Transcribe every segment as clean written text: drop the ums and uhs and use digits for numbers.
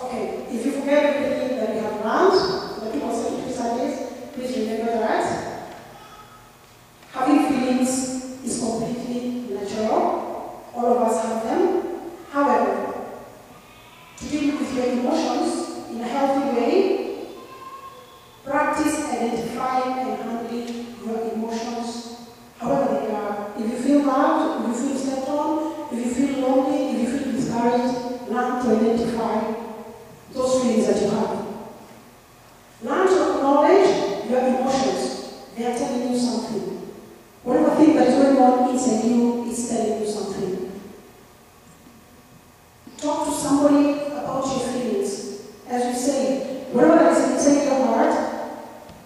Okay, if you forget everything that we have learned, the people say 2 Sundays, please remember that. Having feelings is completely natural. All of us have them. However, to deal with your emotions in a healthy way, practice identifying and handling your emotions, however they are. If you feel bad, if you feel stepped on, if you feel lonely, if you feel discouraged, learn to identify those feelings that you have. Learn to acknowledge your emotions. They are telling you something. Whatever thing that is going on inside you is telling you something. Talk to somebody about your feelings. As you say, whatever that is inside your heart,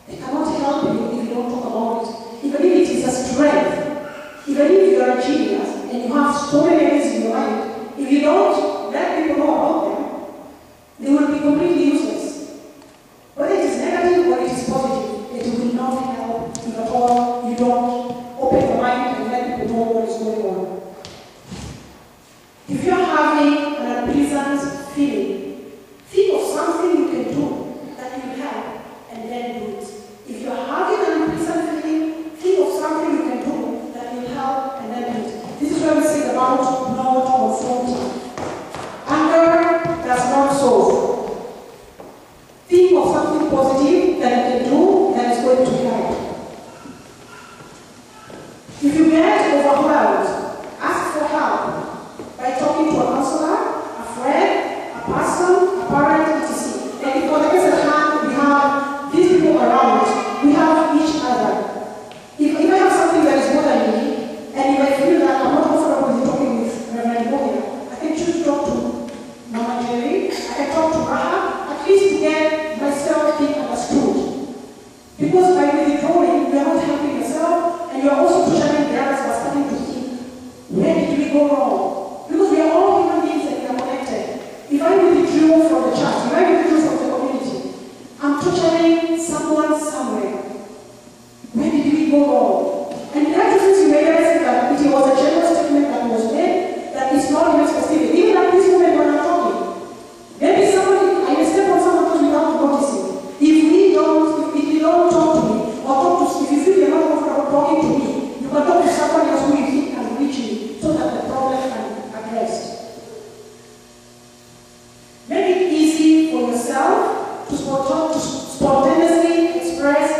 they cannot help you if you don't talk about it. Even if it is a strength, even if you are a genius and you have so many ideas in your mind, if you don't let people know about them, they will be completely useless. Whether it is negative or it is positive, it will not help if at all you don't open your mind and let people know what is going on. If you are having an unpleasant feeling, think of something you can do that will help and then do it. If you are having an unpleasant feeling, think of something you can do that will help and then do it. This is where we say about not confronting. Anger does not solve. Think of something positive that you can do that is going to help. If you get overwhelmed, ask for help by talking to a counselor, a friend, a person, a parent, etc. And if for the case at hand, we have these people around, we have each other. If I have something that is bothering me, and if I feel that I'm not comfortable with talking with Reverend Boya, I can choose to talk to Mama Jerry, I can talk to Rahab, at least to get myself being understood. Because by withdrawing, you are not helping yourself, and you are also pushing the others who are starting to think, where did we go wrong? Because we are all human beings and we are connected. If I withdraw from the church, if I withdraw from the community, I'm torturing someone somewhere. Where did we go wrong? And the actual things you realize that it was a general statement that was made that is not even specific. Even at this moment when I'm talking, maybe somebody, I may step on someone without noticing. If you don't talk to me, or talk to, if you feel you're not comfortable talking to me, you can talk to someone else who you think can reach me so that the problem can be addressed. Make it easy for yourself to spontaneously express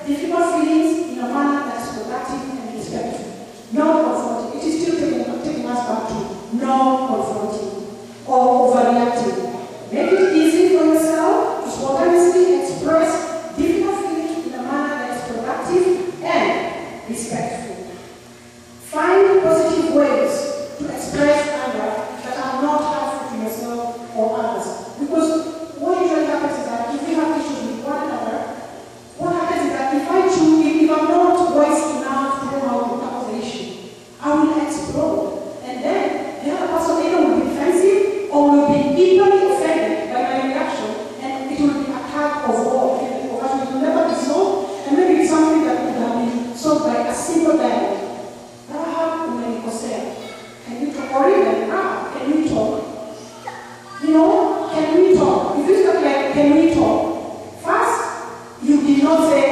difficult feelings in a manner that is productive and respectful. Not confronting. It is still taking us back to non-confronting or overreacting. Make it easy for yourself to spontaneously express difficult feelings in a manner that is productive and respectful. Find positive ways to express anger that are not harmful to yourself or others. Because what usually happens is that if we have issues with one another, what happens is that if I'm not voiced enough to know how to tackle the issue, I will explode. And then the other person either will be defensive or will be equally offended by my reaction, and it will be a tug of war. It will never be solved, and maybe it's something that could have been solved by a simple dialogue. Can we talk? Or even, can we talk? Can we talk? If you start like, can we talk? First, you did not say,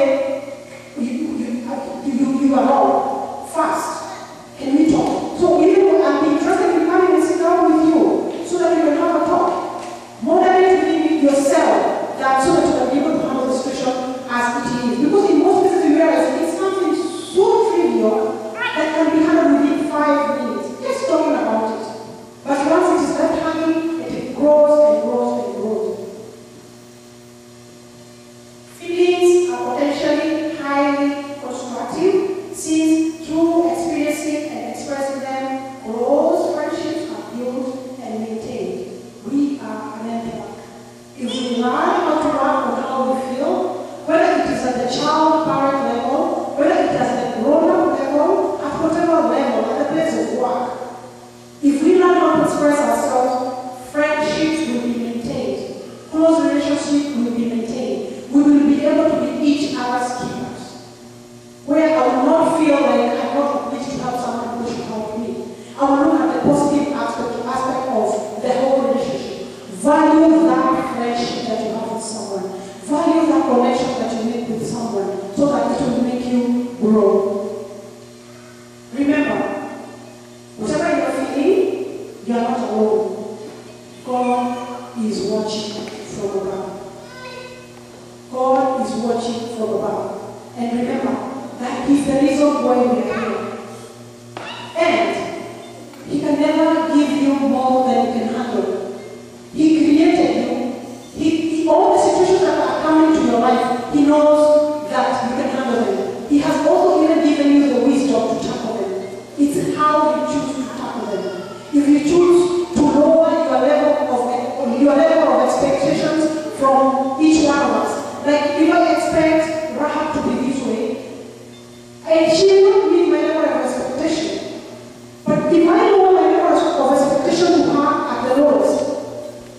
you are wrong. First, can we talk? So even I'll be interested in coming and sit down with you so that you can have a talk. Moderate within yourself, that so that you can be able to handle the situation as it is. Because in most cases you realize it's something so trivial that can be handled within 5 minutes. Just talking about it. But once it is left hanging, it grows and grows and grows. Feelings are potentially highly constructive since through experiencing and expressing them, close friendships are built and maintained. We are a network. If we learn how to work on how we feel, whether it is at the child-parent level, whether it is at the grown-up level, at whatever level, at the place of work, if we learn how to express ourselves, friendships will be maintained, close relationships will be maintained. We will be able to be each other's keepers. Where I will not feel like I'm not obliged to help someone who should help me. I will look at the positive aspect of the whole relationship. Value that You are not alone. God is watching from above. God is watching from above. And remember, that is the reason why we are here. And He can never give you more than you can handle. He created you. All the situations that are coming to your life, He knows that you can handle them. He has also even given you the wisdom to tackle them. It's how you choose to tackle them. If you choose to lower your level of expectations from each one of us, like if I expect Rahab to be this way, and she will meet my level of expectation. But if I lower my level of expectation to her at the lowest,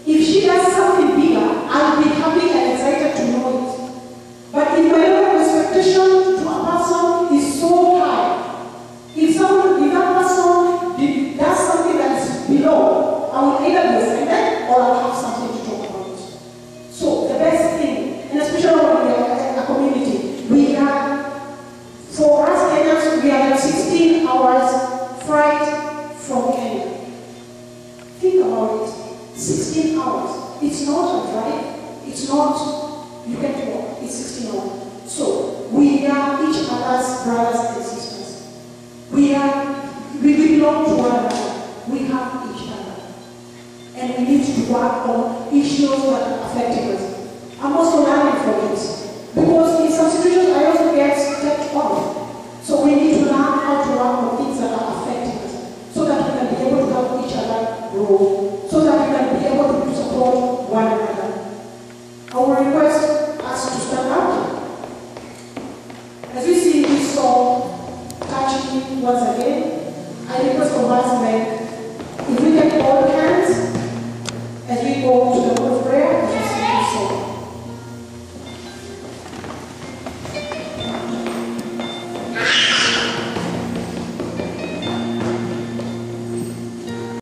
if she does something bigger, I'll be happy and excited to know it. But if my level of expectation to a person is so high, if that person does something that is below, I will either be offended or I'll have something to talk about. So the best thing, and especially when we are a community, we have, for us Kenyans, we are like 16 hours flight from Kenya. Think about it. 16 hours. It's not a drive. It's not, you can walk. It's 16 hours. So, we are each other's brothers and sisters. We belong to one another. We have each other. And we need to work on issues that are affecting us. I'm also learning from it. Because in some situations, I also get stepped off. So we need to learn how to work on things that are affecting us. So that we can be able to help each other grow. So that we can be able to support